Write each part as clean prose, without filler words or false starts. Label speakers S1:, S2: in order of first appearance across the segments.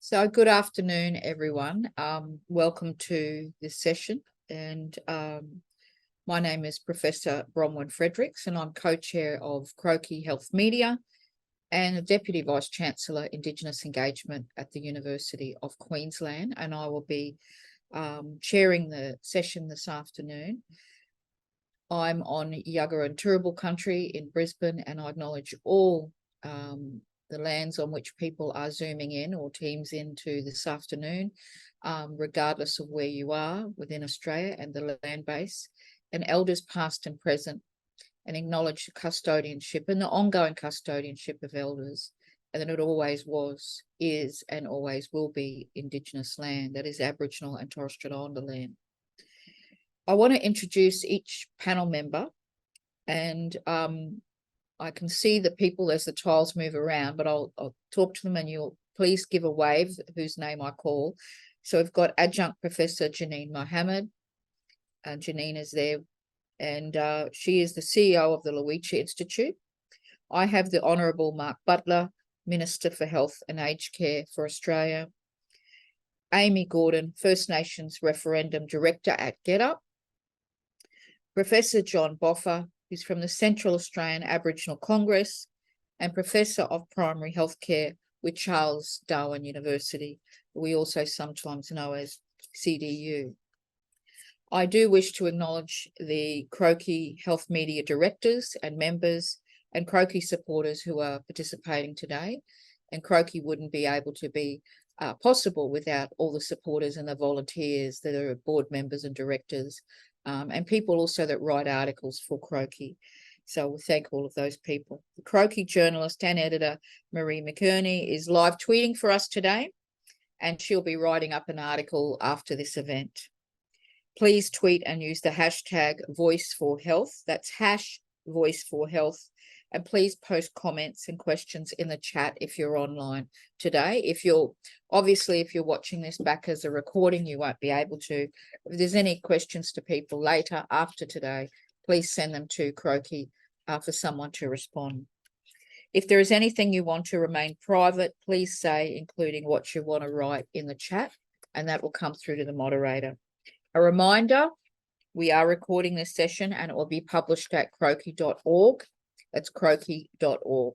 S1: So good afternoon, everyone. Welcome to this session. And my name is Professor Bronwyn Fredericks, and I'm co-chair of Croaky Health Media and a Deputy Vice-Chancellor Indigenous Engagement at the University of Queensland. And I will be chairing the session this afternoon. I'm on Yagara and Turrbal country in Brisbane, and I acknowledge all the lands on which people are zooming in or teams into this afternoon, regardless of where you are within Australia and the land base, and elders past and present, and acknowledge the custodianship and the ongoing custodianship of elders, and that it always was, is, and always will be Indigenous land, that is Aboriginal and Torres Strait Islander land. I want to introduce each panel member, and I can see the people as the tiles move around, but I'll talk to them and you'll please give a wave whose name I call. So we've got Adjunct Professor Janine Mohamed, and Janine is there, and she is the CEO of the Lowitja Institute. I have the Honourable Mark Butler, Minister for Health and Aged Care for Australia. Amy Gordon, First Nations Referendum Director at GetUp. Professor John Boffa, who's from the Central Australian Aboriginal Congress and Professor of Primary Healthcare with Charles Darwin University, we also sometimes know as CDU. I do wish to acknowledge the Croaky Health Media directors and members and Croaky supporters who are participating today. And Croaky wouldn't be able to be possible without all the supporters and the volunteers that are board members and directors, and people also that write articles for Croaky. So we thank all of those people. The Croaky journalist and editor, Marie McKerney, is live tweeting for us today, and she'll be writing up an article after this event. Please tweet and use the hashtag #Voice4Health. That's #Voice4Health. And please post comments and questions in the chat if you're online today. If you're watching this back as a recording, you won't be able to. If there's any questions to people later after today, please send them to Croaky for someone to respond. If there is anything you want to remain private, please say, including what you want to write in the chat, and that will come through to the moderator. A reminder, we are recording this session and it will be published at croaky.org. That's croaky.org.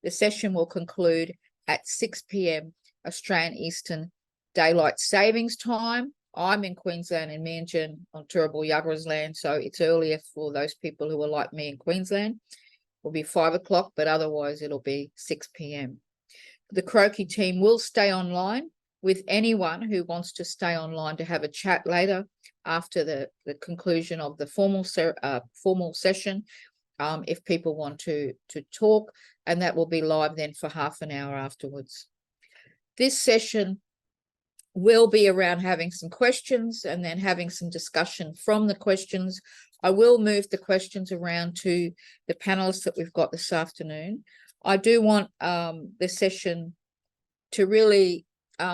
S1: The session will conclude at 6 p.m. Australian Eastern Daylight Savings Time. I'm in Queensland in Meanjin on Turrbal Yagara's land, so it's earlier for those people who are like me in Queensland. It will be 5 o'clock, but otherwise it'll be 6 p.m. The Croaky team will stay online with anyone who wants to stay online to have a chat later after the conclusion of the formal session. If people want to talk, and that will be live then for half an hour afterwards. This session will be around having some questions and then having some discussion from the questions. I will move the questions around to the panelists that we've got this afternoon. I do want the session to really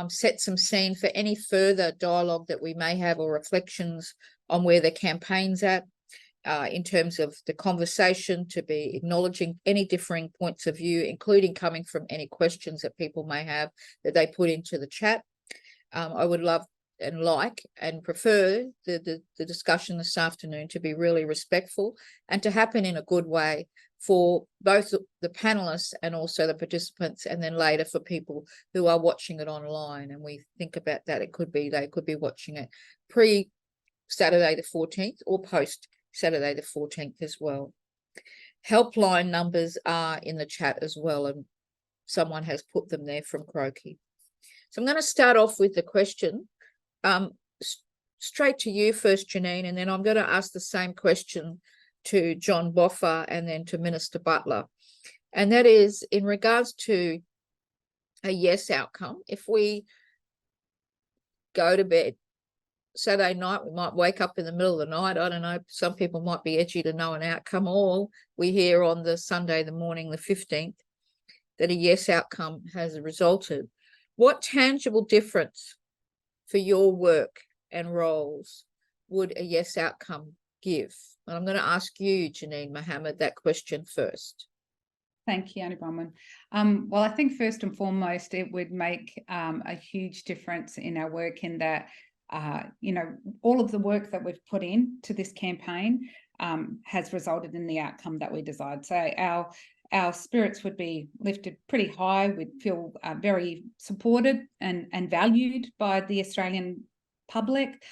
S1: set some scene for any further dialogue that we may have or reflections on where the campaign's at. In terms of the conversation, to be acknowledging any differing points of view, including coming from any questions that people may have that they put into the chat. I would love and like and prefer the discussion this afternoon to be really respectful and to happen in a good way for both the panelists and also the participants, and then later for people who are watching it online. And we think about that. They could be watching it pre-Saturday the 14th or post Saturday the 14th as well. Helpline numbers are in the chat as well, and someone has put them there from Croaky. So I'm going to start off with the question straight to you first, Janine, and then I'm going to ask the same question to John Boffa and then to Minister Butler. And that is in regards to a yes outcome. If we go to bed Saturday night, we might wake up in the middle of the night. I don't know. Some people might be edgy to know an outcome. Or we hear on the Sunday, the morning, the 15th, that a yes outcome has resulted. What tangible difference for your work and roles would a yes outcome give? And I'm going to ask you, Janine Mohamed, that question first.
S2: Thank you, Annie Bronwyn. Well, I think first and foremost, it would make a huge difference in our work in that, you know, all of the work that we've put into this campaign has resulted in the outcome that we desired. So our spirits would be lifted pretty high. We'd feel very supported and valued by the Australian public.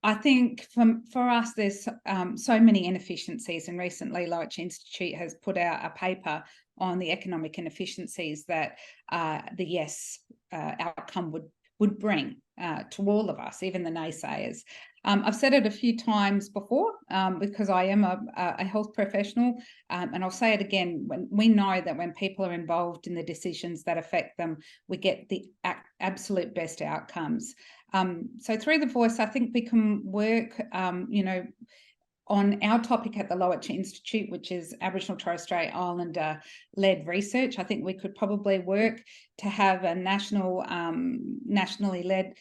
S2: I think for us, there's so many inefficiencies, and recently Lowitja Institute has put out a paper on the economic inefficiencies that the yes outcome would bring to all of us, even the naysayers. I've said it a few times before because I am a health professional, and I'll say it again. When we know that when people are involved in the decisions that affect them, we get the absolute best outcomes. So through the voice, I think we can work, you know, on our topic at the Lowitja Institute, which is Aboriginal Torres Strait Islander-led research. I think we could probably work to have a nationally led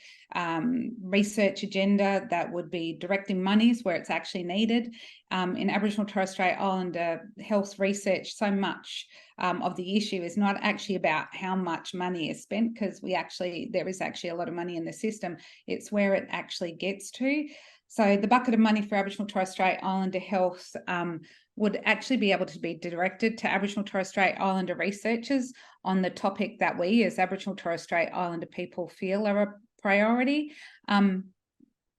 S2: research agenda that would be directing monies where it's actually needed. In Aboriginal Torres Strait Islander health research, so much of the issue is not actually about how much money is spent, because there is actually a lot of money in the system. It's where it actually gets to. So the bucket of money for Aboriginal Torres Strait Islander health would actually be able to be directed to Aboriginal Torres Strait Islander researchers on the topic that we as Aboriginal Torres Strait Islander people feel are a priority.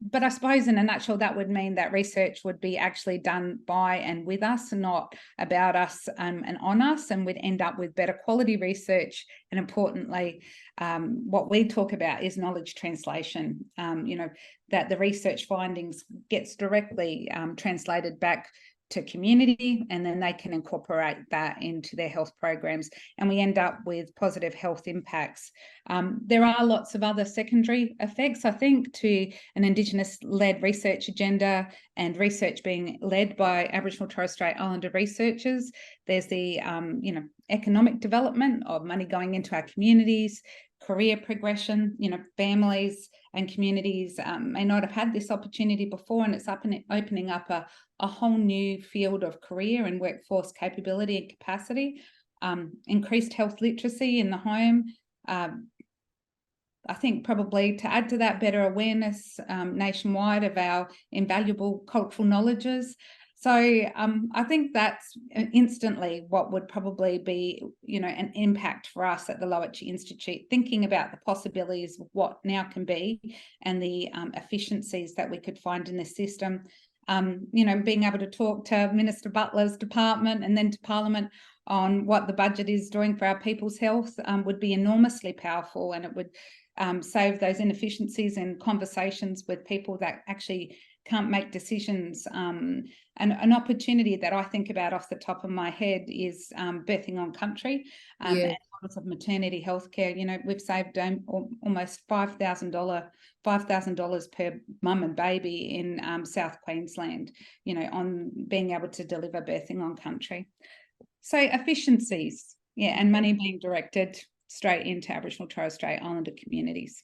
S2: But I suppose in a nutshell, that would mean that research would be actually done by and with us, and not about us and on us, and we'd end up with better quality research. And importantly, what we talk about is knowledge translation, you know, that the research findings gets directly translated back to community, and then they can incorporate that into their health programs, and we end up with positive health impacts. There are lots of other secondary effects, I think, to an Indigenous-led research agenda and research being led by Aboriginal Torres Strait Islander researchers. There's the you know, economic development of money going into our communities, career progression. You know, families and communities may not have had this opportunity before, and it's opening up a whole new field of career and workforce capability and capacity. Increased health literacy in the home. I think probably to add to that, better awareness nationwide of our invaluable cultural knowledges. So I think that's instantly what would probably be, you know, an impact for us at the Lowitja Institute, thinking about the possibilities of what now can be and the efficiencies that we could find in the system. You know, being able to talk to Minister Butler's department and then to Parliament on what the budget is doing for our people's health would be enormously powerful, and it would save those inefficiencies in conversations with people that actually can't make decisions. And an opportunity that I think about off the top of my head is birthing on country and models of maternity healthcare. You know, we've saved almost $5,000 per mum and baby in South Queensland, you know, on being able to deliver birthing on country. So efficiencies, yeah, and money being directed straight into Aboriginal Torres Strait Islander communities.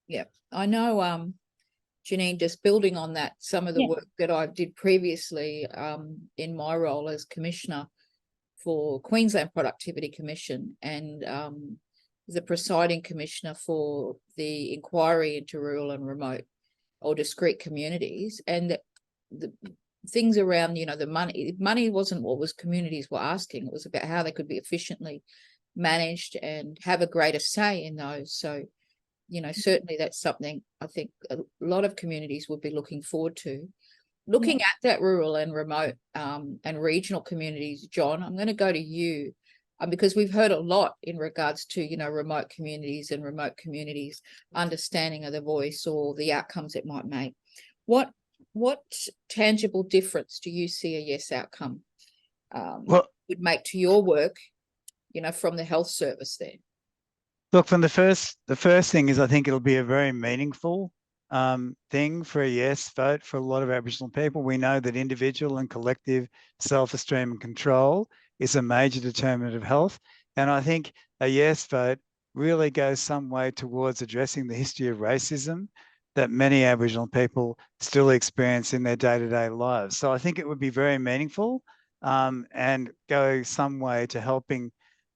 S1: Yeah, I know, Janine, just building on that, some of the work that I did previously in my role as Commissioner for Queensland Productivity Commission, and the presiding Commissioner for the inquiry into rural and remote or discrete communities, and the things around, you know, the money wasn't what was communities were asking. It was about how they could be efficiently managed and have a greater say in those. So, you know, certainly that's something I think a lot of communities would be looking forward to. Looking at that rural and remote and regional communities, John, I'm going to go to you because we've heard a lot in regards to, you know, remote communities and remote communities understanding of the voice or the outcomes it might make. What tangible difference do you see a yes outcome would make to your work, you know, from the health service there?
S3: Look, from the first thing is I think it'll be a very meaningful thing for a yes vote for a lot of Aboriginal people. We know that individual and collective self-esteem and control is a major determinant of health. And I think a yes vote really goes some way towards addressing the history of racism that many Aboriginal people still experience in their day-to-day lives. So I think it would be very meaningful. and go some way to helping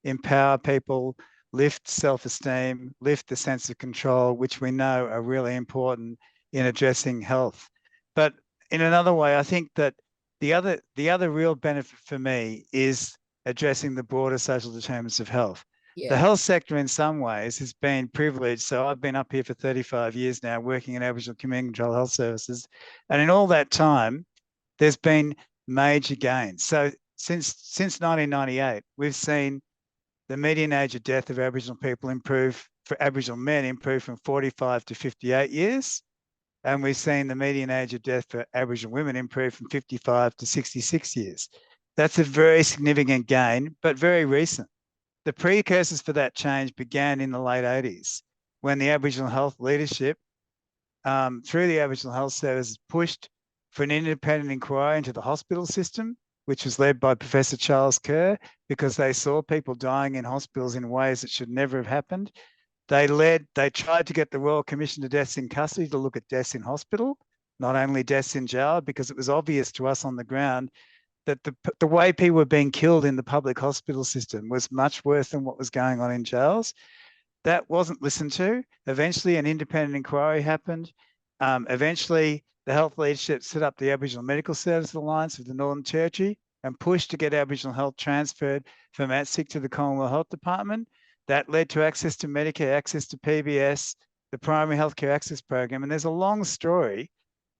S3: empower people, lift self-esteem, lift the sense of control, which we know are really important in addressing health. But in another way, I think that the other real benefit for me is addressing the broader social determinants of health. The health sector in some ways has been privileged. So I've been up here for 35 years now working in Aboriginal community control health services. And in all that time, there's been major gains. So since 1998, we've seen the median age of death of Aboriginal people improve, for Aboriginal men improve from 45 to 58 years. And we've seen the median age of death for Aboriginal women improve from 55 to 66 years. That's a very significant gain, but very recent. The precursors for that change began in the late 80s when the Aboriginal health leadership, through the Aboriginal Health Service, pushed for an independent inquiry into the hospital system, which was led by Professor Charles Kerr, because they saw people dying in hospitals in ways that should never have happened. They tried to get the Royal Commission to Deaths in Custody to look at deaths in hospital, not only deaths in jail, because it was obvious to us on the ground that the way people were being killed in the public hospital system was much worse than what was going on in jails. That wasn't listened to. Eventually, an independent inquiry happened. Eventually, the health leadership set up the Aboriginal Medical Services Alliance of the Northern Territory and pushed to get Aboriginal health transferred from ATSIC to the Commonwealth Health Department. That led to access to Medicare, access to PBS, the Primary Healthcare Access Program. And there's a long story,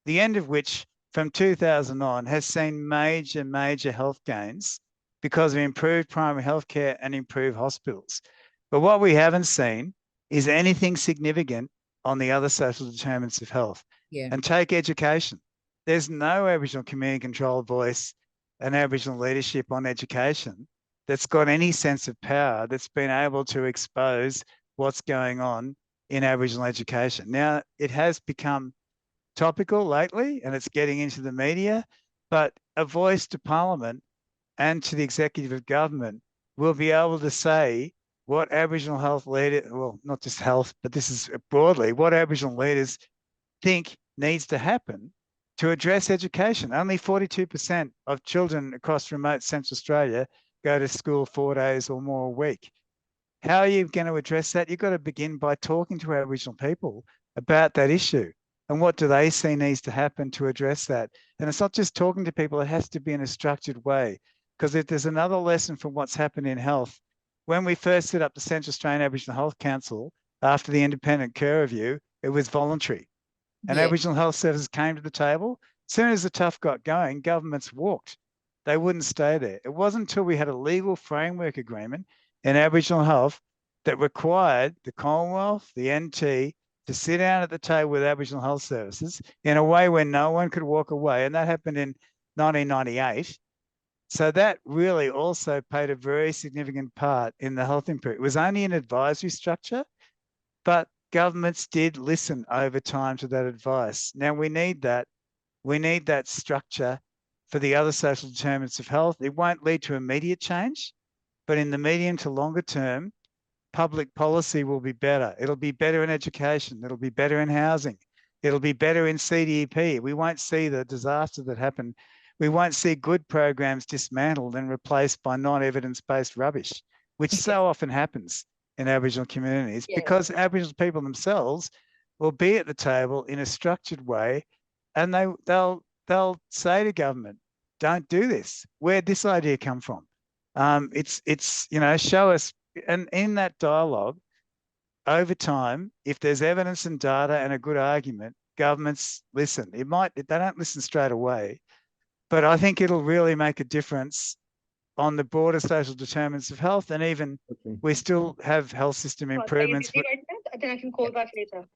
S3: the end of which from 2000 on has seen major health gains because of improved primary healthcare and improved hospitals. But what we haven't seen is anything significant on the other social determinants of health. And take education. There's no Aboriginal community control voice and Aboriginal leadership on education that's got any sense of power that's been able to expose what's going on in Aboriginal education. Now, it has become topical lately and it's getting into the media, but a voice to Parliament and to the executive of government will be able to say what Aboriginal health leaders, well, not just health, but this is broadly, what Aboriginal leaders think needs to happen to address education. Only 42% of children across remote Central Australia go to school 4 days or more a week. How are you going to address that? You've got to begin by talking to Aboriginal people about that issue and what do they see needs to happen to address that. And it's not just talking to people, it has to be in a structured way. Because if there's another lesson from what's happened in health, when we first set up the Central Australian Aboriginal Health Council after the independent Kerr review, it was voluntary. And Aboriginal Health Services came to the table. As soon as the tough got going, governments walked. They wouldn't stay there. It wasn't until we had a legal framework agreement in Aboriginal health that required the Commonwealth, the NT, to sit down at the table with Aboriginal Health Services in a way where no one could walk away. And that happened in 1998. So that really also played a very significant part in the health improvement. It was only an advisory structure, but governments did listen over time to that advice. Now we need that. We need that structure for the other social determinants of health. It won't lead to immediate change, but in the medium to longer term, public policy will be better. It'll be better in education. It'll be better in housing. It'll be better in CDEP. We won't see the disaster that happened. We won't see good programs dismantled and replaced by non-evidence-based rubbish, which so often happens in Aboriginal communities because Aboriginal people themselves will be at the table in a structured way and they'll say to government, don't do this. Where'd this idea come from? It's show us. And in that dialogue, over time, if there's evidence and data and a good argument, governments listen. They don't listen straight away, but I think it'll really make a difference on the broader social determinants of health. And even we still have health system improvements.
S4: Then I can call back later.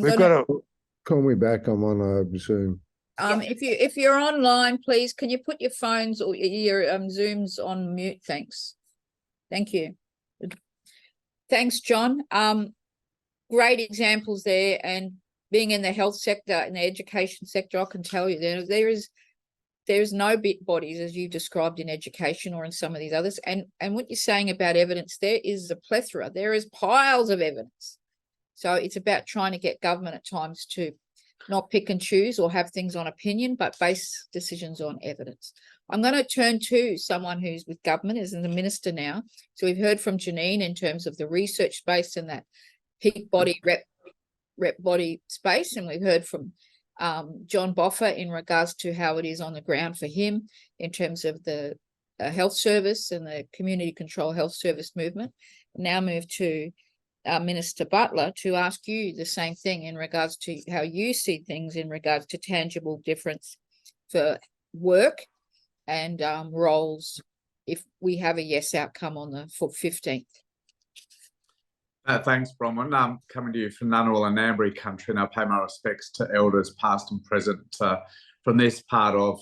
S3: We've got to
S5: call me back. I'm on Zoom.
S1: If you're online, please, can you put your phones or your Zooms on mute? Thanks. Thank you. Thanks, John. Great examples there. And being in the health sector and the education sector, I can tell you there's no bodies as you described in education or in some of these others. And what you're saying about evidence, there is a plethora. There is piles of evidence. So it's about trying to get government at times to not pick and choose or have things on opinion, but base decisions on evidence. I'm going to turn to someone who's with government, is the minister now. So we've heard from Janine in terms of the research space and that peak body rep body space, and we've heard from John Boffa in regards to how it is on the ground for him in terms of the health service and the community control health service movement. Now move to Minister Butler to ask you the same thing in regards to how you see things in regards to tangible difference for work and roles if we have a yes outcome on the 15th.
S6: Thanks, Bronwyn. I'm coming to you from Ngunnawal and Ngambri country, and I pay my respects to elders past and present from this part of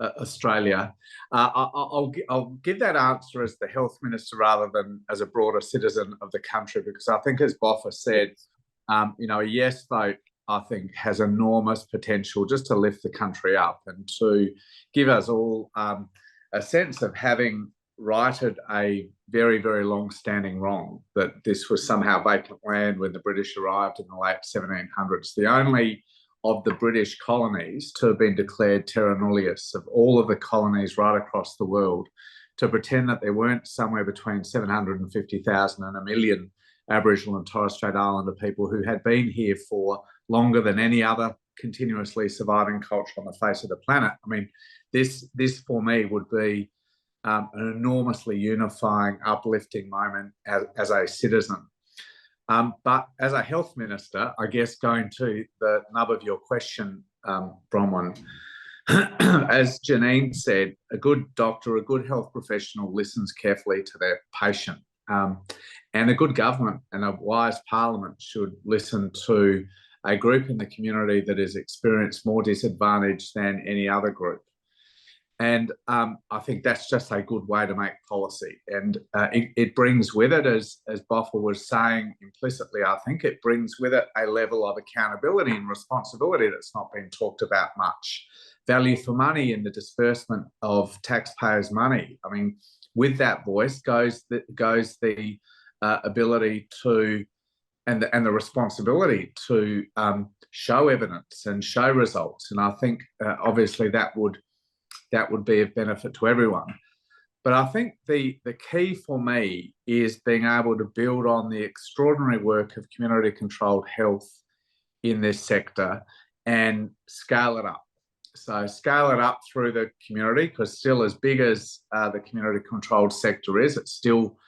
S6: Australia. I'll give that answer as the health minister rather than as a broader citizen of the country, because I think, as Boffa said, you know, a yes vote, I think, has enormous potential just to lift the country up and to give us all a sense of having righted a very, very long-standing wrong, that this was somehow vacant land when the British arrived in the late 1700s. The only of the British colonies to have been declared terra nullius, of all of the colonies right across the world, to pretend that there weren't somewhere between 750,000 and 1 million Aboriginal and Torres Strait Islander people who had been here for longer than any other continuously surviving culture on the face of the planet. I mean, this for me would be an enormously unifying, uplifting moment as a citizen. But as a health minister, I guess going to the nub of your question, Bronwyn, as Janine said, a good doctor, a good health professional listens carefully to their patient. And a good government and a wise parliament should listen to a group in the community that has experienced more disadvantage than any other group. And I think that's just a good way to make policy. And it brings with it, as Boffa was saying implicitly, I think it brings with it a level of accountability and responsibility that's not been talked about much. Value for money in the disbursement of taxpayers' money. I mean, with that voice goes the ability to and the responsibility to show evidence and show results. And I think obviously that would be of benefit to everyone. But I think the key for me is being able to build on the extraordinary work of community-controlled health in this sector and scale it up. So scale it up through the community, because still, as big as the community-controlled sector is, it still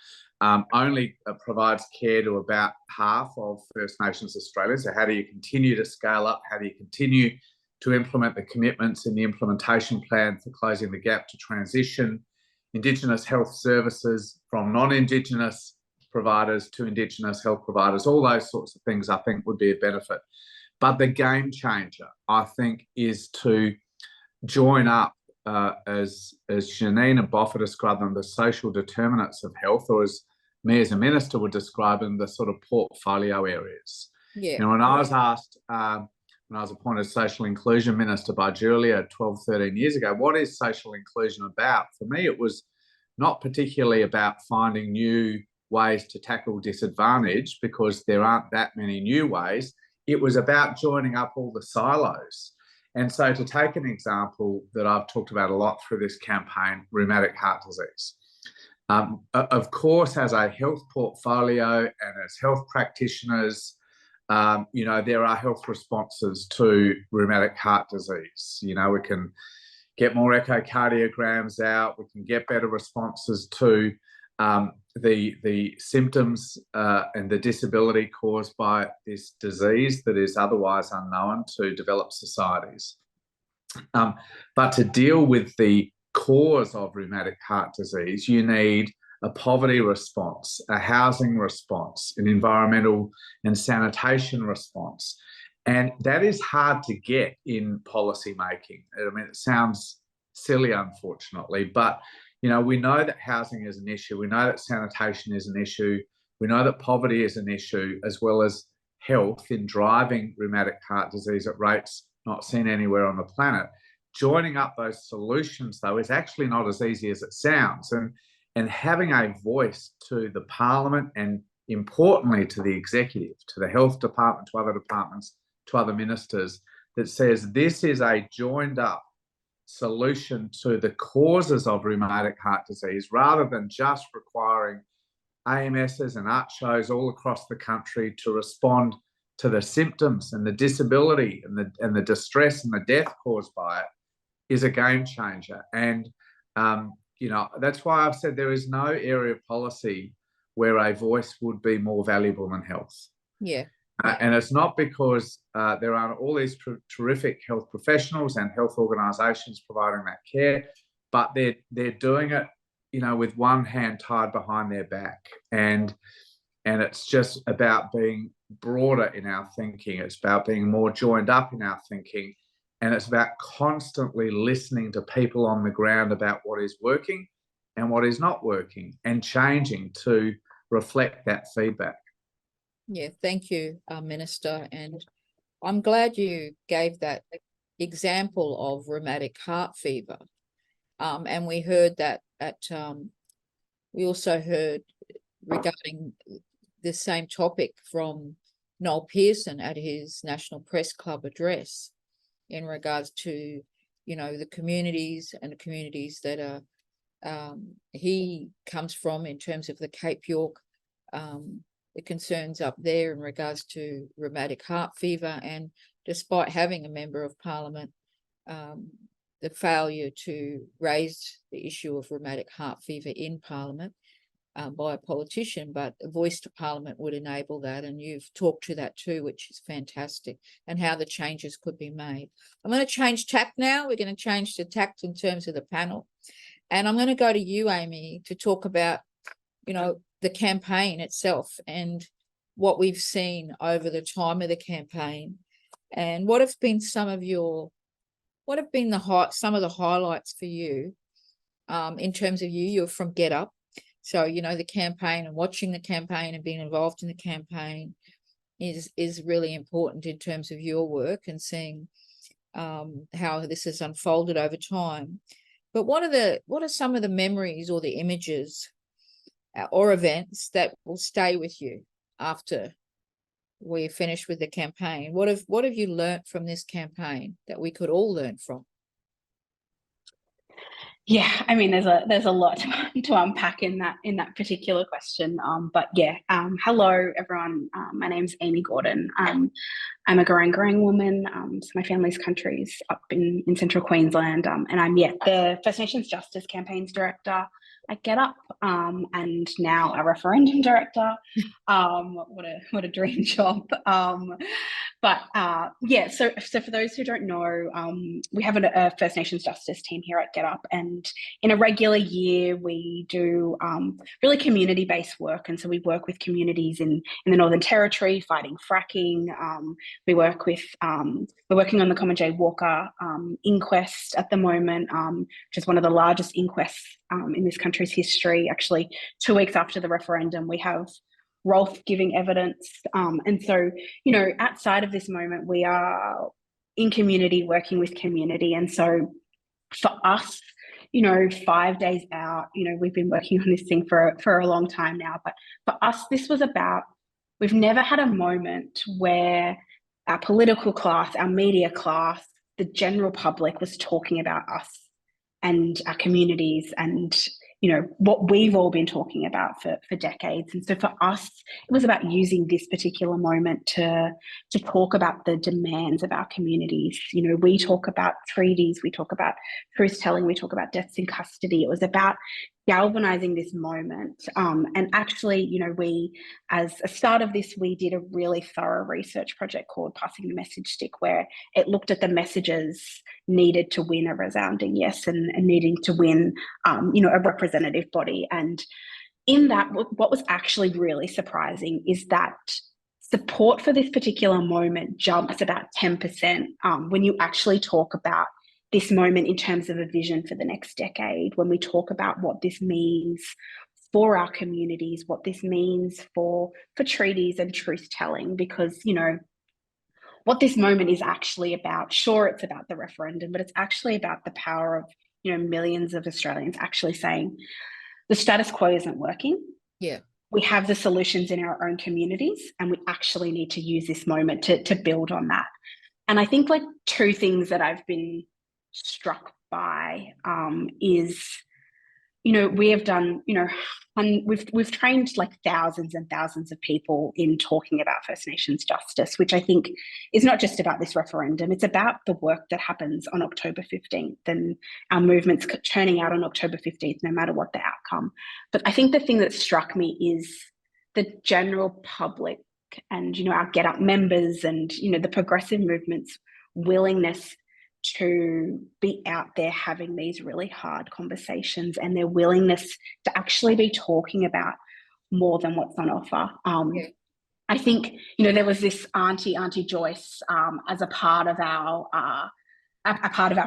S6: only provides care to about half of First Nations Australians. So how do you continue to scale up? How do you continue to implement the commitments in the implementation plan for closing the gap to transition Indigenous health services from non-Indigenous providers to Indigenous health providers? All those sorts of things I think would be a benefit. But the game changer, I think, is to join up, as Janine and Boffa described them, the social determinants of health, or as me as a minister would describe them, the sort of portfolio areas.
S1: Yeah.
S6: And when I was asked, when I was appointed Social Inclusion Minister by Julia 12, 13 years ago, what is social inclusion about? For me, it was not particularly about finding new ways to tackle disadvantage, because there aren't that many new ways. It was about joining up all the silos. And so, to take an example that I've talked about a lot through this campaign, rheumatic heart disease. Of course, as a health portfolio and as health practitioners, you know, there are health responses to rheumatic heart disease. You know, we can get more echocardiograms out, we can get better responses to the symptoms and the disability caused by this disease that is otherwise unknown to developed societies. But to deal with the cause of rheumatic heart disease, you need a poverty response, a housing response, an environmental and sanitation response. And that is hard to get in policy making. I mean, it sounds silly, unfortunately, but you know, we know that housing is an issue. We know that sanitation is an issue. We know that poverty is an issue, as well as health in driving rheumatic heart disease at rates not seen anywhere on the planet. Joining up those solutions, though, is actually not as easy as it sounds. And having a voice to the Parliament and, importantly, to the executive, to the health department, to other departments, to other ministers, that says this is a joined up solution to the causes of rheumatic heart disease, rather than just requiring AMSs and art shows all across the country to respond to the symptoms and the disability and the distress and the death caused by it, is a game changer. And you know, that's why I've said there is no area of policy where a voice would be more valuable than health.
S1: Yeah.
S6: And it's not because there are all these terrific health professionals and health organisations providing that care, but they're doing it, you know, with one hand tied behind their back. And it's just about being broader in our thinking. It's about being more joined up in our thinking. And it's about constantly listening to people on the ground about what is working and what is not working, and changing to reflect that feedback.
S1: Yeah, thank you, Minister. And I'm glad you gave that example of rheumatic heart fever. And we heard that we also heard regarding the same topic from Noel Pearson at his National Press Club address in regards to, you know, the communities and the communities that are he comes from in terms of the Cape York, the concerns up there in regards to rheumatic heart fever. And despite having a member of parliament, the failure to raise the issue of rheumatic heart fever in parliament by a politician, but a voice to parliament would enable that. And you've talked to that too, which is fantastic, and how the changes could be made. I'm going to change tack now. We're going to change the tact in terms of the panel. And I'm going to go to you, Amy, to talk about, you know, the campaign itself and what we've seen over the time of the campaign, and what have been some of the highlights for you in terms of you're from GetUp. So, you know, the campaign and watching the campaign and being involved in the campaign is really important in terms of your work and seeing how this has unfolded over time. But what are some of the memories or the images or events that will stay with you after we finish with the campaign? What have you learnt from this campaign that we could all learn from?
S7: Yeah, I mean, there's a lot to unpack in that particular question. But yeah, hello everyone. My name's Amy Gordon. I'm a Garang woman. So my family's country's up in central Queensland, and I'm the First Nations Justice Campaigns Director at GetUp, and now a referendum director. What a dream job. But so for those who don't know, we have a First Nations Justice team here at GetUp, and in a regular year we do really community-based work. And so we work with communities in the Northern Territory fighting fracking. We're working on the Common J Walker inquest at the moment, which is one of the largest inquests in this country's history. Actually, 2 weeks after the referendum, we have Rolf giving evidence. And so, you know, outside of this moment, we are in community, working with community. And so for us, you know, 5 days out, you know, we've been working on this thing for a long time now. But for us, this was about, we've never had a moment where our political class, our media class, the general public was talking about us and our communities and, you know, what we've all been talking about for decades. And so for us, it was about using this particular moment to talk about the demands of our communities. You know, we talk about treaties, we talk about truth telling, we talk about deaths in custody. It was about galvanizing this moment. And actually, you know, we, as a start of this, we did a really thorough research project called Passing the Message Stick, where it looked at the messages needed to win a resounding yes and needing to win, you know, a representative body. And in that, what was actually really surprising is that support for this particular moment jumps about 10% when you actually talk about this moment in terms of a vision for the next decade, when we talk about what this means for our communities, what this means for treaties and truth telling. Because, you know, what this moment is actually about, sure, it's about the referendum, but it's actually about the power of, you know, millions of Australians actually saying the status quo isn't working.
S1: Yeah.
S7: We have the solutions in our own communities, and we actually need to use this moment to build on that. And I think like two things that I've been struck by is, you know, we have done, you know, and we've trained like thousands and thousands of people in talking about First Nations justice, which I think is not just about this referendum. It's about the work that happens on October 15th and our movements turning out on October 15th, no matter what the outcome. But I think the thing that struck me is the general public and, you know, our GetUp members and, you know, the progressive movement's willingness to be out there having these really hard conversations and their willingness to actually be talking about more than what's on offer. I think, you know, there was this Auntie Joyce as a part of our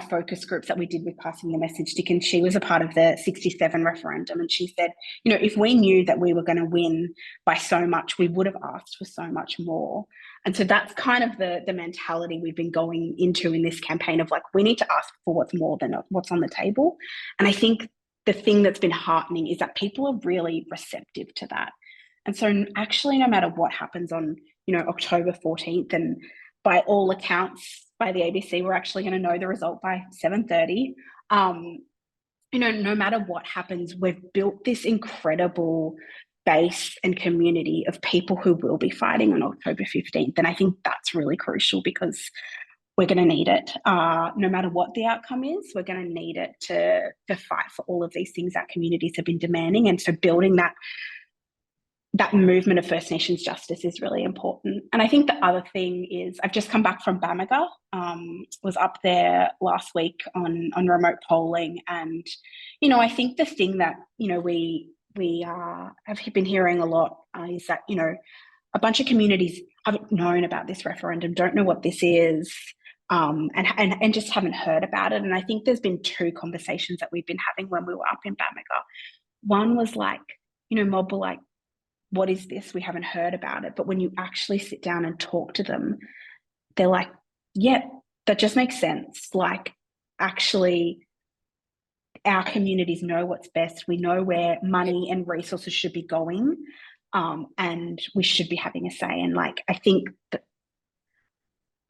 S7: focus groups that we did with Passing the Message Stick, and she was a part of the 67 referendum, and she said, you know, if we knew that we were going to win by so much, we would have asked for so much more. And so that's kind of the mentality we've been going into in this campaign of like, we need to ask for what's more than what's on the table. And I think the thing that's been heartening is that people are really receptive to that. And so actually, no matter what happens on, you know, October 14th, and by all accounts, by the ABC, we're actually going to know the result by 7:30. You know, no matter what happens, we've built this incredible base and community of people who will be fighting on October 15th. And I think that's really crucial because we're going to need it. No matter what the outcome is, we're going to need it to fight for all of these things that communities have been demanding. And so building that movement of First Nations justice is really important. And I think the other thing is, I've just come back from Bamaga, was up there last week on remote polling. And, you know, I think the thing that, you know, we have been hearing a lot is that, you know, a bunch of communities haven't known about this referendum, don't know what this is, and just haven't heard about it. And I think there's been two conversations that we've been having when we were up in Bamaga. One was like, you know, mob were like, what is this? We haven't heard about it. But when you actually sit down and talk to them, they're like, yeah, that just makes sense. Like, actually, our communities know what's best. We know where money and resources should be going, and we should be having a say. And like, I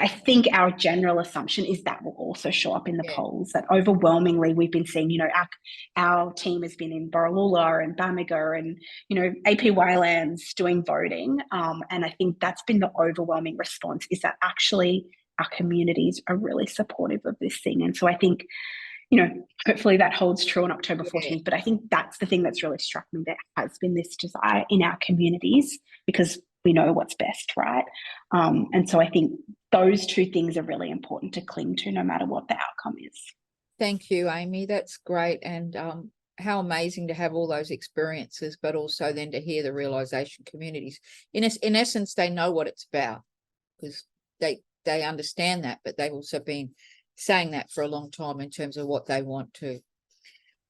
S7: think our general assumption is that will also show up in the polls, that overwhelmingly we've been seeing, you know, our team has been in Borroloola and Bamaga and, you know, APY lands doing voting. And I think that's been the overwhelming response, is that actually our communities are really supportive of this thing. And so I think, you know, hopefully that holds true on October 14th. But I think that's the thing that's really struck me, there has been this desire in our communities because we know what's best, right? And so I think those two things are really important to cling to no matter what the outcome is.
S1: Thank you, Amy. That's great. And how amazing to have all those experiences, but also then to hear the realisation communities. In essence, they know what it's about because they understand that, but they've also been saying that for a long time in terms of what they want to.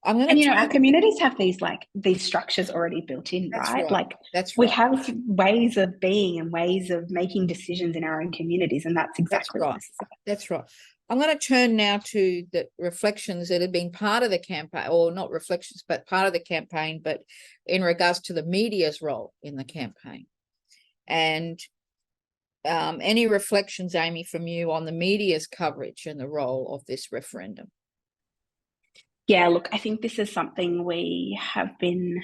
S7: And, you know, our communities have these structures already built in, right? Like, we have ways of being and ways of making decisions in our own communities, and that's exactly what this is about.
S1: That's right. I'm going to turn now to the reflections that have been part of the campaign, or not reflections, but part of the campaign, but in regards to the media's role in the campaign. And any reflections, Amy, from you on the media's coverage and the role of this referendum?
S7: Yeah, look, I think this is something we have been,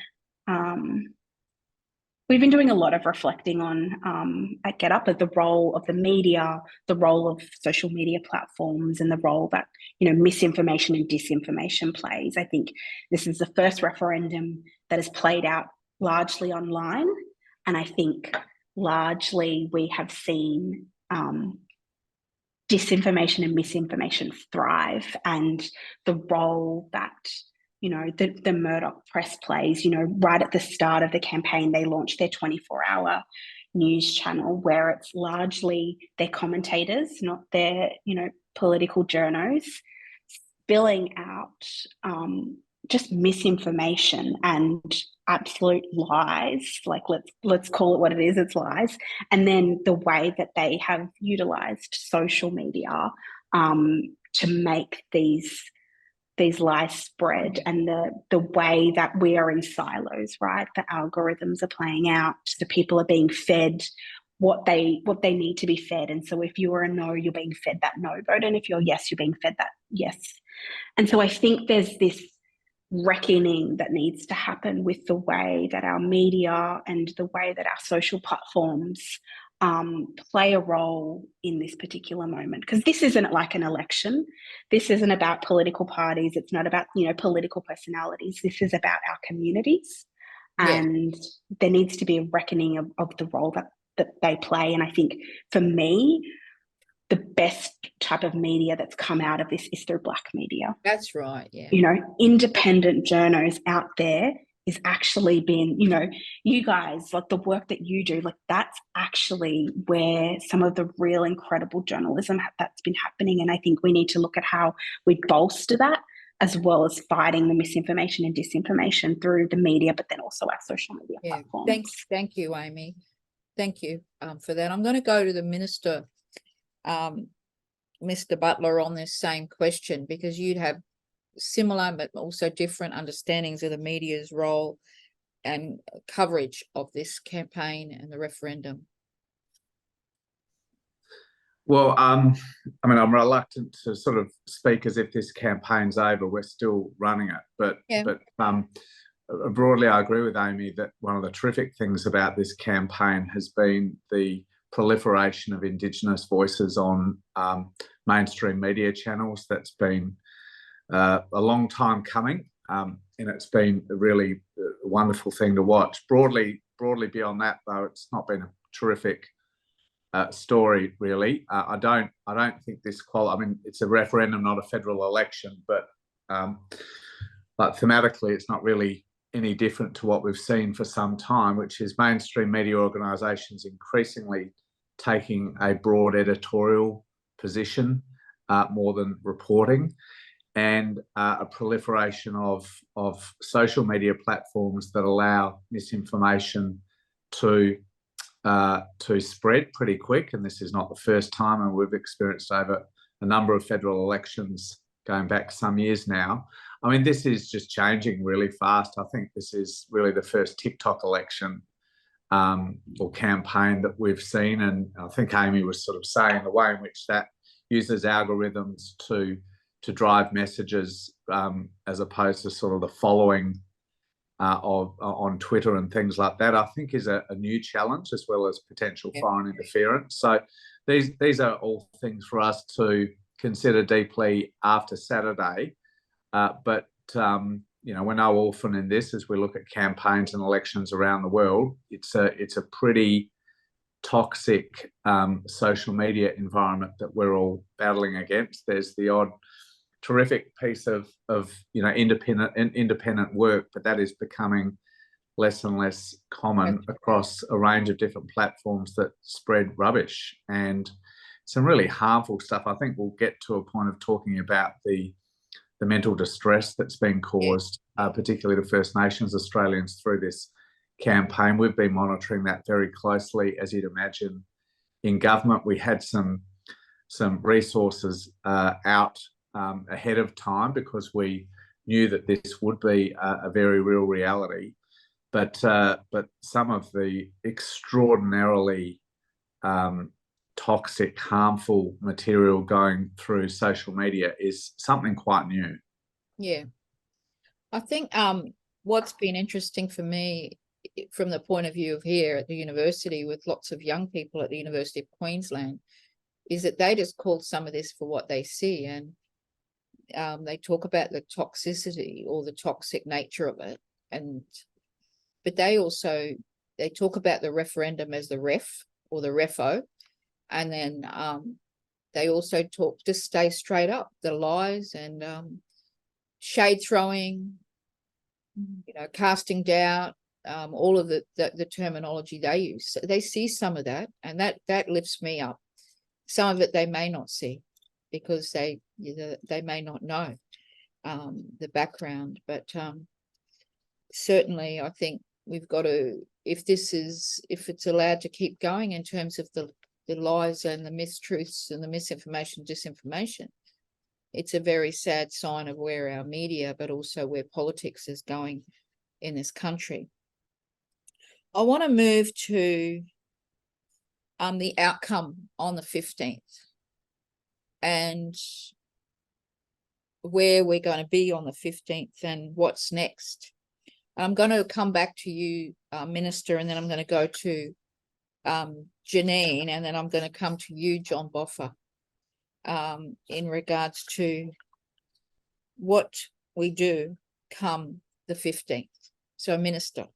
S7: we've been doing a lot of reflecting on at GetUp, at the role of the media, the role of social media platforms, and the role that, you know, misinformation and disinformation plays. I think this is the first referendum that is played out largely online. And I think largely we have seen disinformation and misinformation thrive, and the role that, you know, the Murdoch press plays. You know, right at the start of the campaign, they launched their 24-hour news channel where it's largely their commentators, not their, you know, political journos, spilling out just misinformation and absolute lies. Like, let's call it what it is, it's lies. And then the way that they have utilized social media to make these lies spread, and the way that we are in silos, right? The algorithms are playing out, the people are being fed what they need to be fed. And so if you're a no, you're being fed that no vote, and if you're yes, you're being fed that yes. And so I think there's this reckoning that needs to happen with the way that our media and the way that our social platforms play a role in this particular moment, because this isn't like an election. This isn't about political parties. It's not about, you know, political personalities. This is about our communities, and there needs to be a reckoning of the role that they play. And I think for me, the best type of media that's come out of this is through Black media.
S1: That's right. Yeah.
S7: You know, independent journos out there is actually being, you know, you guys, like the work that you do, like that's actually where some of the real incredible journalism that's been happening. And I think we need to look at how we bolster that, as well as fighting the misinformation and disinformation through the media, but then also our social media platforms.
S1: Thank you, Amy. Thank you for that. I'm going to go to the Minister, Mr. Butler, on this same question, because you'd have similar but also different understandings of the media's role and coverage of this campaign and the referendum.
S6: Well, I mean, I'm reluctant to sort of speak as if this campaign's over. We're still running it, but broadly, I agree with Amy that one of the terrific things about this campaign has been the proliferation of Indigenous voices on mainstream media channels. That's been a long time coming, and it's been a really wonderful thing to watch. Broadly beyond that, though, it's not been a terrific story, really. I don't think this I mean, it's a referendum, not a federal election, but thematically, it's not really any different to what we've seen for some time, which is mainstream media organisations increasingly taking a broad editorial position more than reporting, and a proliferation of social media platforms that allow misinformation to spread pretty quick. And this is not the first time, and we've experienced over a number of federal elections going back some years now. I mean, this is just changing really fast. I think this is really the first TikTok election or campaign that we've seen. And I think Amy was sort of saying the way in which that uses algorithms to drive messages as opposed to sort of the following on Twitter and things like that, I think is a new challenge, as well as potential foreign interference. So these are all things for us to consider deeply after Saturday. But you know, we're no orphan in this. As we look at campaigns and elections around the world, it's a pretty toxic social media environment that we're all battling against. There's the odd terrific piece of you know, independent work, but that is becoming less and less common across a range of different platforms that spread rubbish and some really harmful stuff. I think we'll get to a point of talking about the mental distress that's been caused, particularly to First Nations Australians through this campaign. We've been monitoring that very closely, as you'd imagine. In government, we had some resources out ahead of time because we knew that this would be a very real reality. But some of the extraordinarily toxic, harmful material going through social media is something quite new.
S1: Yeah. I think what's been interesting for me from the point of view of here at the university with lots of young people at the University of Queensland is that they just call some of this for what they see, and they talk about the toxicity or the toxic nature of it, but they talk about the referendum as the ref or the refo, and then they also talk, just stay straight up, the lies and shade throwing, you know, casting doubt, all of the terminology they use. So they see some of that, and that lifts me up. Some of it they may not see because they may not know the background, but certainly I think we've got to, if it's allowed to keep going in terms of the lies and the mistruths and the misinformation, disinformation, it's a very sad sign of where our media, but also where politics is going in this country. I want to move to the outcome on the 15th and where we're going to be on the 15th and what's next. I'm going to come back to you, Minister, and then I'm going to go to Janine, and then I'm going to come to you, John Boffa, in regards to what we do come the 15th. So, Minister.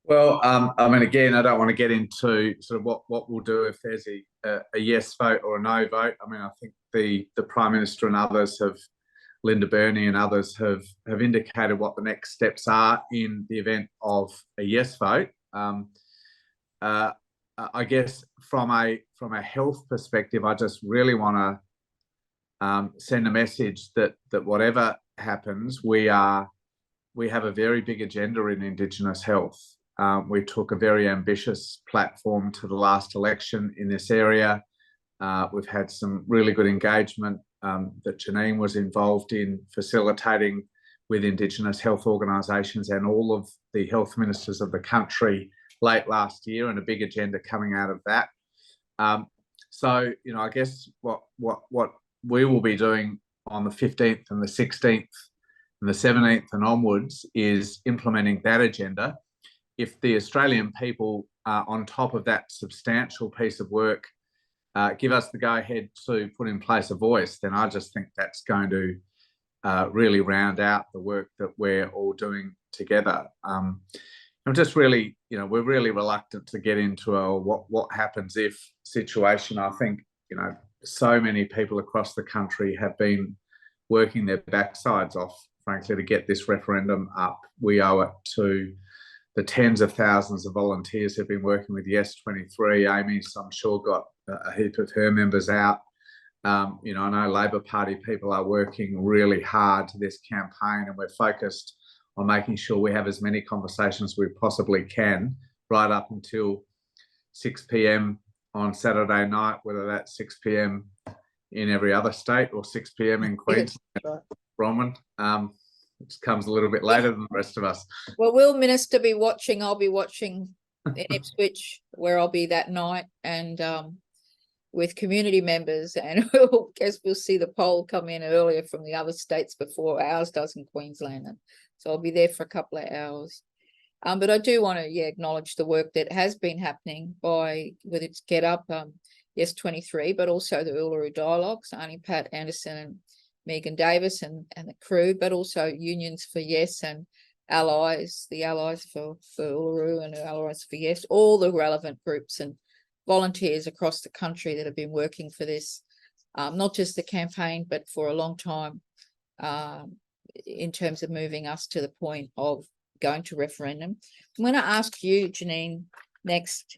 S6: Well, I mean, again, I don't want to get into sort of what we'll do if there's a yes vote or a no vote. I mean, I think the Prime Minister and others have, Linda Burney and others have indicated what the next steps are in the event of a yes vote. I guess from a health perspective, I just really want to send a message that whatever happens, we have a very big agenda in Indigenous health. We took a very ambitious platform to the last election in this area. We've had some really good engagement that Janine was involved in facilitating with Indigenous health organisations and all of the health ministers of the country late last year, and a big agenda coming out of that. So, you know, I guess what we will be doing on the 15th and the 16th and the 17th and onwards is implementing that agenda. If the Australian people, on top of that substantial piece of work, give us the go-ahead to put in place a voice, then I just think that's going to really round out the work that we're all doing together. I'm just really, you know, we're really reluctant to get into a what happens if situation. I think, you know, so many people across the country have been working their backsides off, frankly, to get this referendum up. We owe it to the tens of thousands of volunteers who've been working with Yes 23. Amy's, I'm sure, got a heap of her members out. You know, I know Labor Party people are working really hard to this campaign, and we're focused on making sure we have as many conversations we possibly can right up until 6 p.m. on Saturday night, whether that's 6 p.m. in every other state or 6 p.m. in Queensland, Bronwyn. Which comes a little bit later than the rest of us.
S1: Well, will Minister be watching? I'll be watching in Ipswich, where I'll be that night, and with community members, and we'll see the poll come in earlier from the other states before ours does in Queensland. And so I'll be there for a couple of hours. But I do want to acknowledge the work that has been happening by, whether it's GetUp, Yes 23, but also the Uluru Dialogues, Arnie Pat Anderson and Megan Davis and the crew, but also Unions for Yes and Allies, the Allies for Uluru and Allies for Yes, all the relevant groups and volunteers across the country that have been working for this, not just the campaign, but for a long time, in terms of moving us to the point of going to referendum. I'm going to ask you, Janine, next,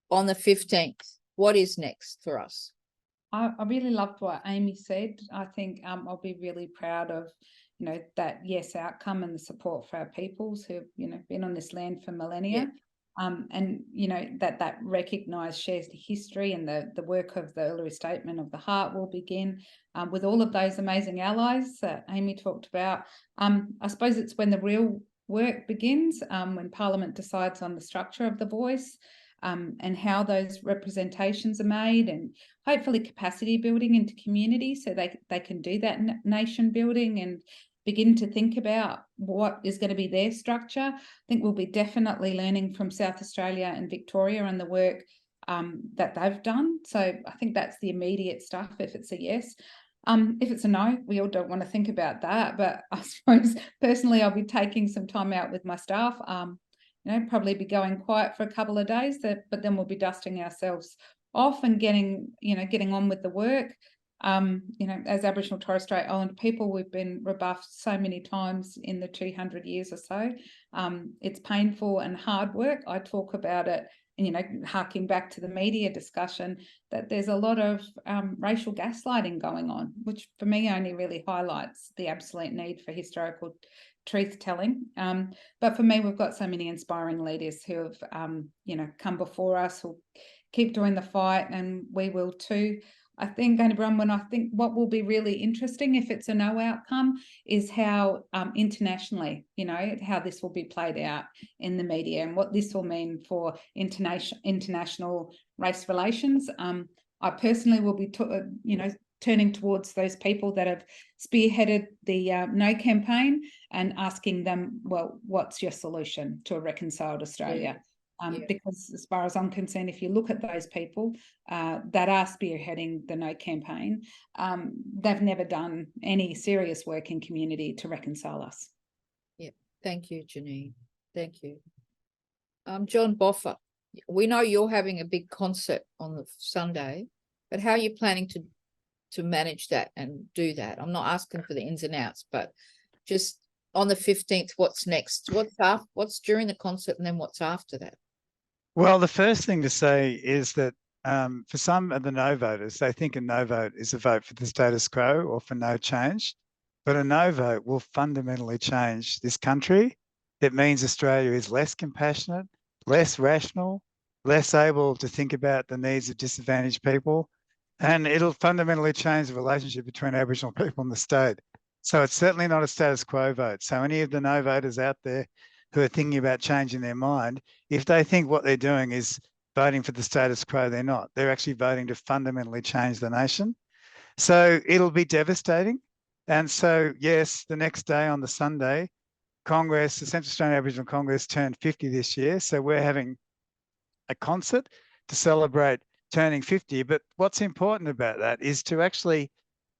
S1: on the 15th, what is next for us?
S2: I really loved what Amy said. I think I'll be really proud of, you know, that yes outcome and the support for our peoples who've, you know, been on this land for millennia. Yeah. And, you know, that recognised shares the history, and the work of the Uluru Statement of the Heart will begin with all of those amazing allies that Amy talked about. I suppose it's when the real work begins, when Parliament decides on the structure of the voice, and how those representations are made, and hopefully capacity building into communities so they can do that nation building and begin to think about what is going to be their structure. I think we'll be definitely learning from South Australia and Victoria and the work that they've done. So I think that's the immediate stuff if it's a yes. If it's a no, we all don't want to think about that, but I suppose personally I'll be taking some time out with my staff. You know, probably be going quiet for a couple of days, but then we'll be dusting ourselves off and getting on with the work. You know, as Aboriginal Torres Strait Islander people, we've been rebuffed so many times in the 200 years or so. It's painful and hard work. I talk about it, and, you know, harking back to the media discussion, that there's a lot of racial gaslighting going on, which for me only really highlights the absolute need for historical truth telling. But for me, we've got so many inspiring leaders who have, you know, come before us, who keep doing the fight, and we will too. I think, Bronwyn, I think what will be really interesting if it's a no outcome is how internationally, how this will be played out in the media and what this will mean for international race relations. I personally will be, turning towards those people that have spearheaded the No campaign and asking them, well, what's your solution to a reconciled Australia? Because as far as I'm concerned, if you look at those people that are spearheading the No campaign, they've never done any serious work in community to reconcile us.
S1: Yeah, thank you, Janine. Thank you. John Boffa, we know you're having a big concert on the Sunday, but how are you planning to manage that and do that? I'm not asking for the ins and outs, but just on the 15th, what's next? What's during the concert, and then what's after that?
S3: Well, the first thing to say is that for some of the no voters, they think a no vote is a vote for the status quo or for no change. But a no vote will fundamentally change this country. It means Australia is less compassionate, less rational, less able to think about the needs of disadvantaged people. And it'll fundamentally change the relationship between Aboriginal people and the state. So it's certainly not a status quo vote. So any of the no voters out there who are thinking about changing their mind, if they think what they're doing is voting for the status quo, they're not. They're actually voting to fundamentally change the nation. So it'll be devastating. And so, yes, the next day on the Sunday, Congress, the Central Australian Aboriginal Congress turned 50 this year. So we're having a concert to celebrate turning 50. But what's important about that is to actually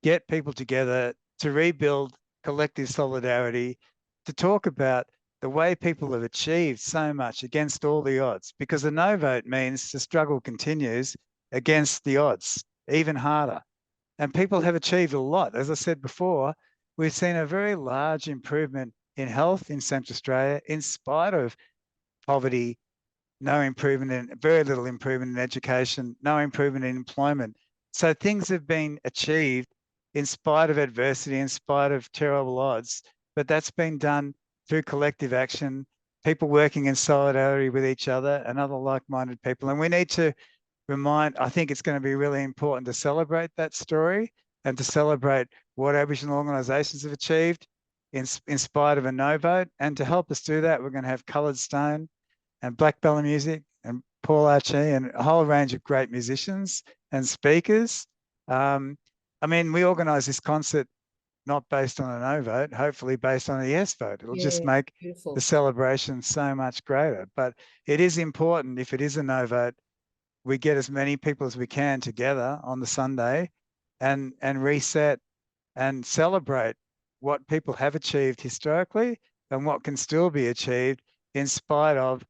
S3: get people together to rebuild collective solidarity, to talk about the way people have achieved so much against all the odds, because a no vote means the struggle continues against the odds, even harder. And people have achieved a lot. As I said before, we've seen a very large improvement in health in Central Australia, in spite of poverty, very little improvement in education, no improvement in employment. So things have been achieved in spite of adversity, in spite of terrible odds, but that's been done through collective action, people working in solidarity with each other and other like-minded people. And we need to I think it's going to be really important to celebrate that story and to celebrate what Aboriginal organisations have achieved in spite of a no vote. And to help us do that, we're going to have Coloured Stone and Black Bella Music and Paul Archie and a whole range of great musicians and speakers. We organise this concert not based on a no vote, hopefully based on a yes vote. It'll just make
S1: beautiful.
S3: the celebration so much greater. But it is important, if it is a no vote, we get as many people as we can together on the Sunday and reset and celebrate what people have achieved historically and what can still be achieved in spite of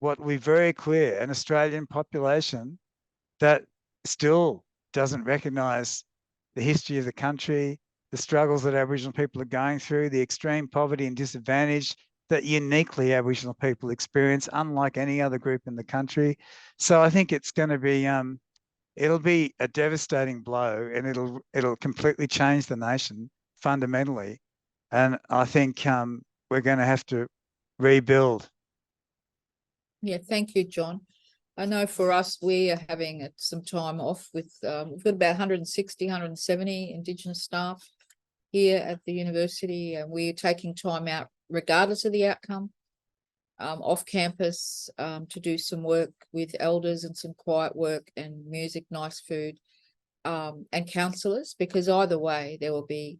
S3: what we're very clear, an Australian population that still doesn't recognise the history of the country, the struggles that Aboriginal people are going through, the extreme poverty and disadvantage that uniquely Aboriginal people experience, unlike any other group in the country. So I think it's going to be, it'll be a devastating blow, and it'll completely change the nation fundamentally. And I think we're going to have to rebuild.
S1: Yeah, thank you, John. I know for us, we are having some time off with, we've got about 160, 170 Indigenous staff here at the university, and we're taking time out regardless of the outcome, off campus, to do some work with elders and some quiet work and music, nice food, and counsellors, because either way there will be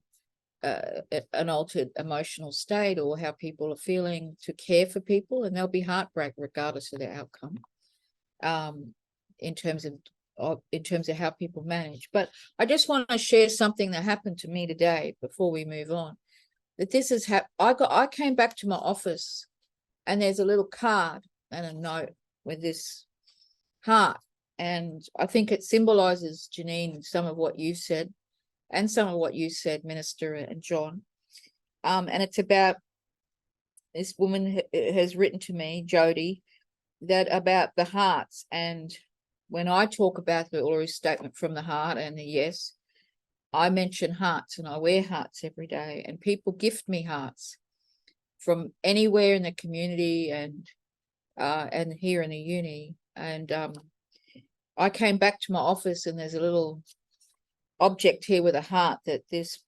S1: an altered emotional state or how people are feeling, to care for people, and there'll be heartbreak regardless of the outcome, in terms of how people manage. But I just want to share something that happened to me today before we move on. That this is I came back to my office, and there's a little card and a note with this heart, and I think it symbolizes, Janine, some of what you said, and some of what you said, Minister and John. And it's about this woman has written to me, Jody, that about the hearts. And when I talk about the Uluru Statement from the Heart and the yes, I mention hearts, and I wear hearts every day, and people gift me hearts from anywhere in the community and here in the uni. And I came back to my office, and there's a little object here with a heart that this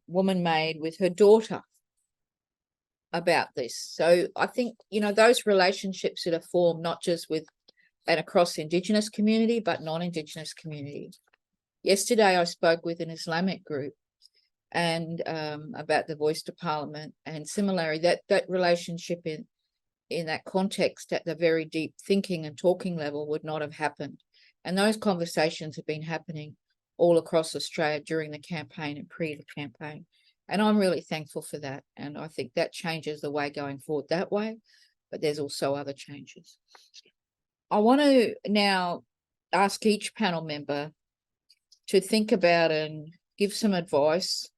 S1: woman made with her daughter about this. So I think, you know, those relationships that are formed not just with and across Indigenous community, but non-Indigenous community. Yesterday, I spoke with an Islamic group and about the voice to Parliament, and similarly, that relationship in that context at the very deep thinking and talking level would not have happened. And those conversations have been happening all across Australia during the campaign and pre the campaign. And I'm really thankful for that. And I think that changes the way going forward that way, but there's also other changes. I want to now ask each panel member to think about and give some advice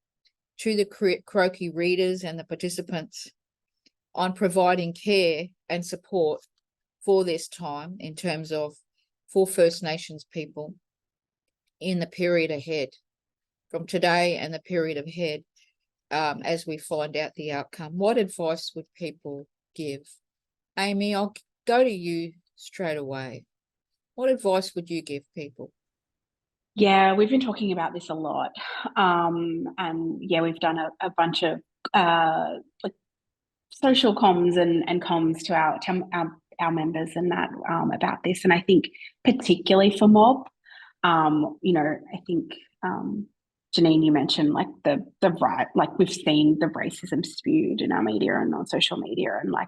S1: to the Croaky readers and the participants on providing care and support for this time in terms of for First Nations people in the period ahead, from today and the period ahead, as we find out the outcome. What advice would people give? Amy, I'll go to you straight away. What advice would you give people?
S7: Yeah, we've been talking about this a lot. And yeah, we've done a bunch of like social comms and comms to our members and that about this. And I think particularly for mob, you know, I think Janine, you mentioned like the right, like we've seen the racism spewed in our media and on social media, and like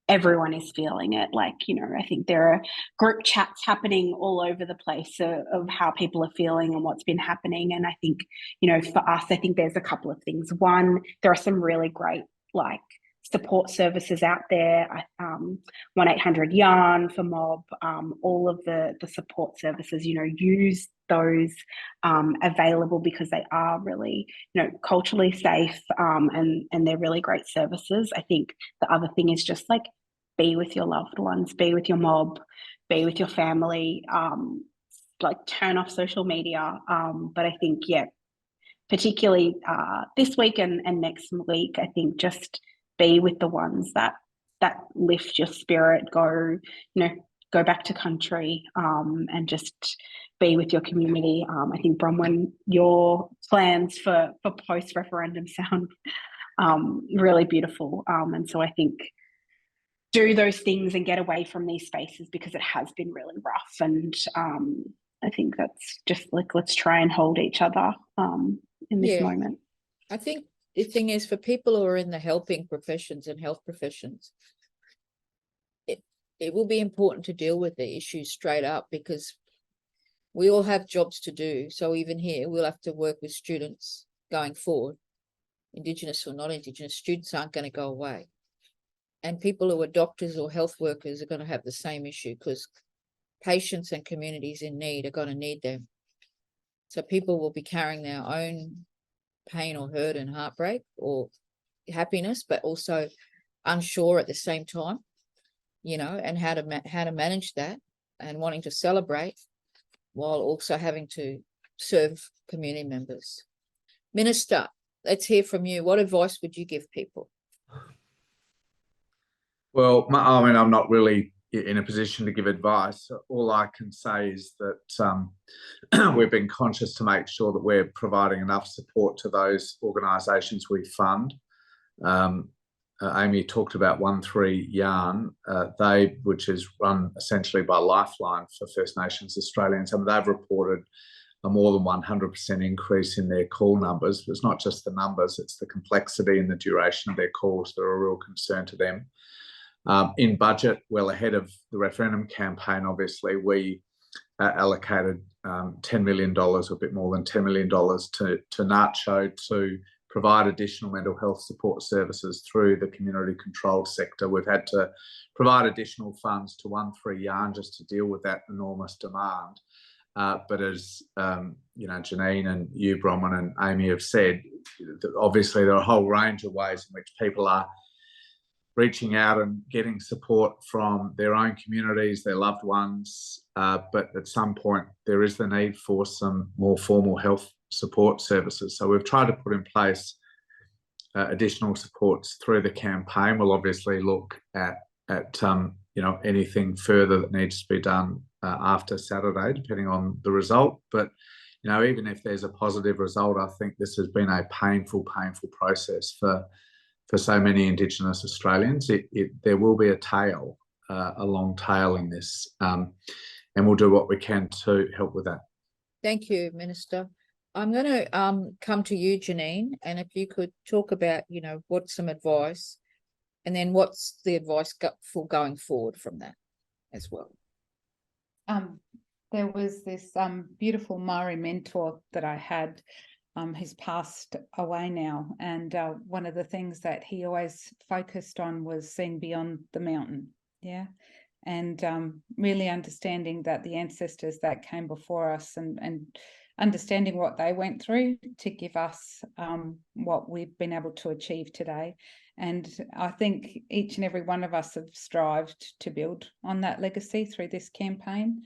S7: everyone is feeling it. Like, you know, I think there are group chats happening all over the place of how people are feeling and what's been happening. And I think, you know, for us, I think there's a couple of things. One, there are some really great like support services out there. 1-800-YARN for mob, all of the support services, you know, use those available because they are really, you know, culturally safe, and they're really great services. I think the other thing is just like be with your loved ones, be with your mob, be with your family, like turn off social media. But I think, yeah, particularly this week and next week, I think just be with the ones that lift your spirit, go back to country, and just be with your community. I think, Bronwyn, your plans for post-referendum sound really beautiful. And so I think do those things and get away from these spaces because it has been really rough. And I think that's just like, let's try and hold each other in this moment.
S1: I think the thing is, for people who are in the helping professions and health professions, it will be important to deal with the issues straight up, because we all have jobs to do. So even here, we'll have to work with students going forward. Indigenous or not Indigenous, students aren't going to go away. And people who are doctors or health workers are going to have the same issue, because patients and communities in need are going to need them. So people will be carrying their own pain or hurt and heartbreak or happiness, but also unsure at the same time, you know, and how to manage that, and wanting to celebrate while also having to serve community members. Minister, let's hear from you. What advice would you give people?
S6: Well, I mean, I'm not really in a position to give advice. All I can say is that we've been conscious to make sure that we're providing enough support to those organisations we fund. Amy talked about 1-3-YARN, which is run essentially by Lifeline for First Nations Australians, and they've reported a more than 100% increase in their call numbers. But it's not just the numbers, it's the complexity and the duration of their calls that are a real concern to them. In budget, well ahead of the referendum campaign, obviously, we allocated $10 million, or a bit more than $10 million to NACCHO to provide additional mental health support services through the community-controlled sector. We've had to provide additional funds to 1-3-YARN just to deal with that enormous demand. But as you know, Janine and you, Bronwyn, and Amy have said, obviously there are a whole range of ways in which people are reaching out and getting support from their own communities, their loved ones, but at some point there is the need for some more formal health support services. So we've tried to put in place additional supports through the campaign. We'll obviously look at you know, anything further that needs to be done after Saturday, depending on the result. But even if there's a positive result, I think this has been a painful process for so many Indigenous Australians. There will be a tail, a long tail in this, and we'll do what we can to help with that.
S1: Thank you, Minister. I'm going to come to you, Janine, and if you could talk about, what's some advice, and then what's the advice for going forward from that as well.
S2: There was this beautiful Maori mentor that I had, who's passed away now, and one of the things that he always focused on was seeing beyond the mountain, and really understanding that the ancestors that came before us and understanding what they went through to give us what we've been able to achieve today. And I think each and every one of us have strived to build on that legacy through this campaign.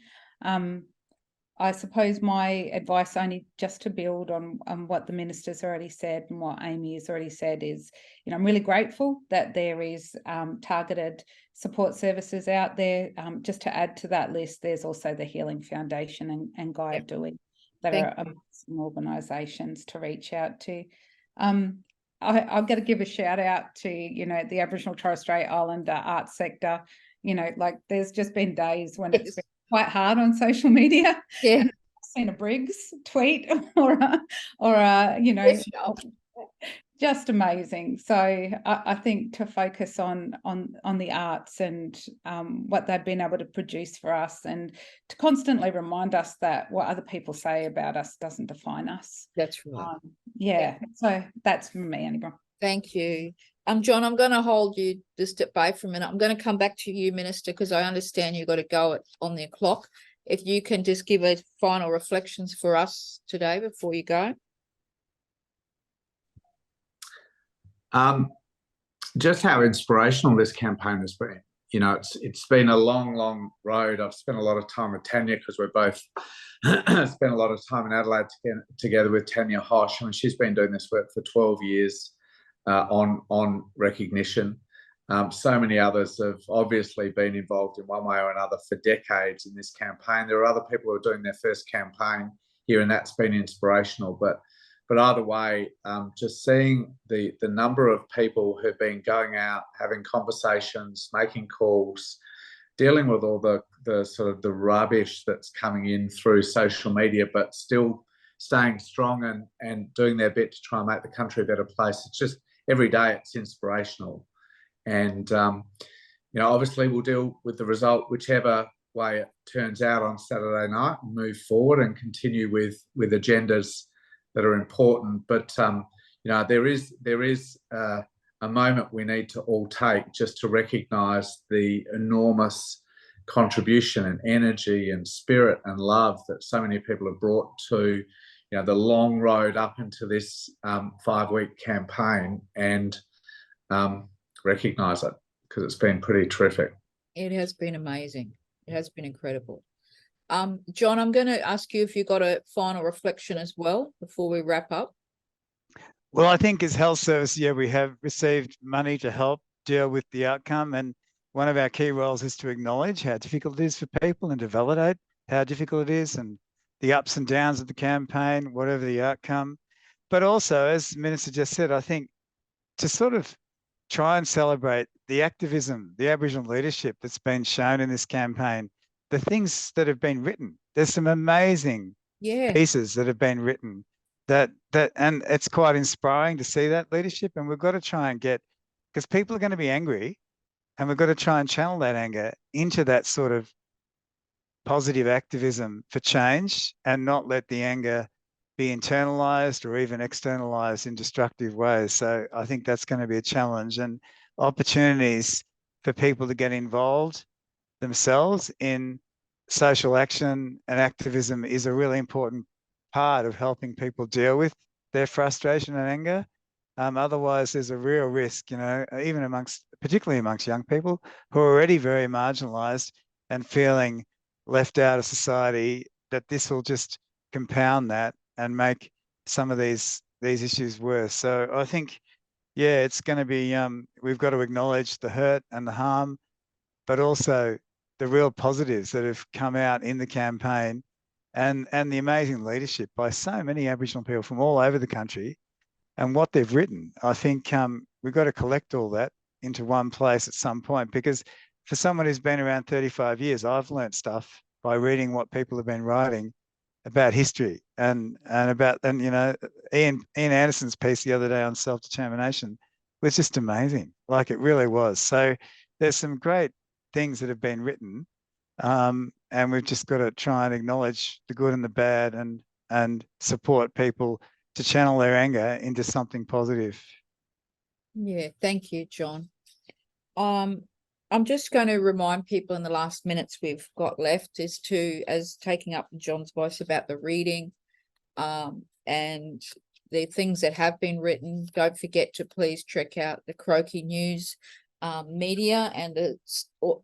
S2: I suppose my advice, only just to build on what the minister's already said and what Amy has already said, is, I'm really grateful that there is targeted support services out there. Just to add to that list, there's also the Healing Foundation and Gaia Doing that are amazing organisations to reach out to. I've got to give a shout out to, the Aboriginal and Torres Strait Islander arts sector. There's just been days when it's been quite hard on social media.
S1: Yeah.
S2: And I've seen a Briggs tweet or just amazing. So I think to focus on the arts and what they've been able to produce for us, and to constantly remind us that what other people say about us doesn't define us.
S1: That's right.
S2: So that's from me, anyway.
S1: Thank you. John, I'm going to hold you just at bay for a minute. I'm going to come back to you, Minister, because I understand you've got to go on the clock. If you can just give a final reflections for us today before you go.
S6: Just how inspirational this campaign has been. It's been a long road. I've spent a lot of time with Tanya, because we're both spent a lot of time in Adelaide together with Tanya Hosh. She's been doing this work for 12 years on recognition. So many others have obviously been involved in one way or another for decades in this campaign. There are other people who are doing their first campaign here, and that's been inspirational. But either way, just seeing the number of people who've been going out, having conversations, making calls, dealing with all the sort of the rubbish that's coming in through social media, but still staying strong and doing their bit to try and make the country a better place. It's just every day it's inspirational. And, obviously we'll deal with the result, whichever way it turns out on Saturday night, and move forward and continue with agendas that are important. But, there is a moment we need to all take just to recognise the enormous contribution and energy and spirit and love that so many people have brought to, the long road up into this 5-week campaign, and recognise it, because it's been pretty terrific.
S1: It has been amazing. It has been incredible. John, I'm going to ask you if you've got a final reflection as well before we wrap up.
S3: Well, I think as health service, we have received money to help deal with the outcome. And one of our key roles is to acknowledge how difficult it is for people and to validate how difficult it is and the ups and downs of the campaign, whatever the outcome. But also, as the Minister just said, I think to sort of try and celebrate the activism, the Aboriginal leadership that's been shown in this campaign, the things that have been written. There's some amazing pieces that have been written that and it's quite inspiring to see that leadership. And we've got to try and because people are going to be angry, and we've got to try and channel that anger into that sort of positive activism for change, and not let the anger be internalized or even externalized in destructive ways. So I think that's going to be a challenge, and opportunities for people to get involved themselves in social action and activism is a really important part of helping people deal with their frustration and anger. Otherwise, there's a real risk, even particularly amongst young people who are already very marginalized and feeling left out of society, that this will just compound that and make some of these issues worse. So I think, it's going to be, we've got to acknowledge the hurt and the harm, but also the real positives that have come out in the campaign, and the amazing leadership by so many Aboriginal people from all over the country and what they've written. I think we've got to collect all that into one place at some point, because for someone who's been around 35 years, I've learnt stuff by reading what people have been writing about history and you know, Ian Anderson's piece the other day on self-determination was just amazing. Like, it really was. So there's some great things that have been written, and we've just got to try and acknowledge the good and the bad and support people to channel their anger into something positive.
S1: Yeah, thank you, John. I'm just going to remind people in the last minutes we've got left as taking up John's voice about the reading, and the things that have been written. Don't forget to please check out the Croaky News media and the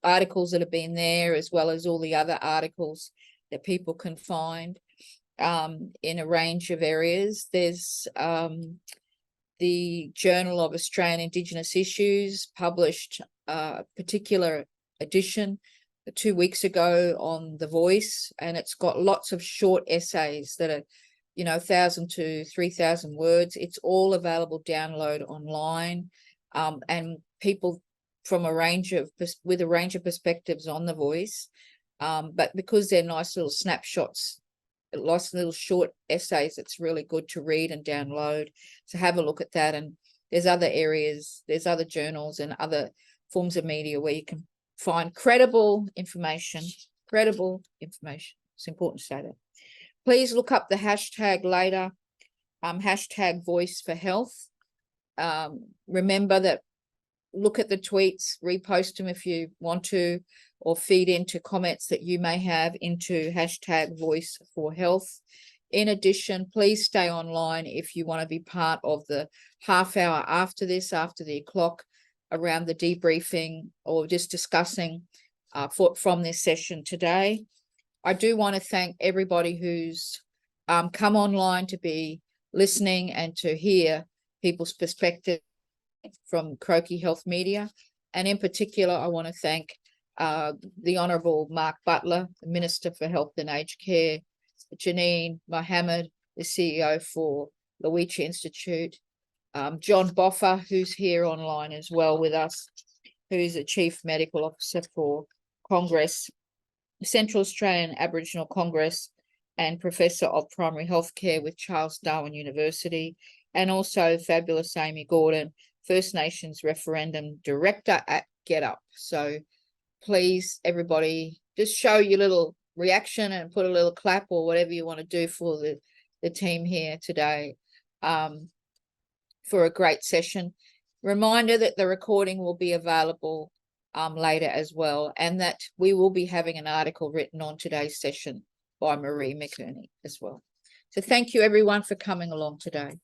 S1: articles that have been there, as well as all the other articles that people can find in a range of areas. There's the Journal of Australian Indigenous Issues published a particular edition 2 weeks ago on The Voice, and it's got lots of short essays that are, you know, 1,000 to 3,000 words. It's all available download online, and people from a range of perspectives on The Voice, but because they're nice little snapshots, lots of little short essays, it's really good to read and download. So have a look at that. And there's other areas, there's other journals and other forms of media where you can find credible information. It's important to say that. Please look up the hashtag later, hashtag Voice for Health. Remember that, look at the tweets, repost them if you want to, or feed into comments that you may have into hashtag Voice for Health. In addition, please stay online if you want to be part of the half hour after this, after the clock, around the debriefing or just discussing from this session today. I do want to thank everybody who's come online to be listening and to hear people's perspective from Croaky Health Media. And in particular, I want to thank the Honourable Mark Butler, the Minister for Health and Aged Care, Janine, Mohamed, the CEO for Lowitja Institute, John Boffa, who's here online as well with us, who's the Chief Medical Officer for Congress, Central Australian Aboriginal Congress, and Professor of Primary Healthcare with Charles Darwin University, and also fabulous Amy Gordon, First Nations Referendum Director at GetUp. So please, everybody, just show your little reaction and put a little clap or whatever you want to do for the team here today for a great session. Reminder that the recording will be available later as well, and that we will be having an article written on today's session by Marie McInerney as well. So thank you everyone for coming along today.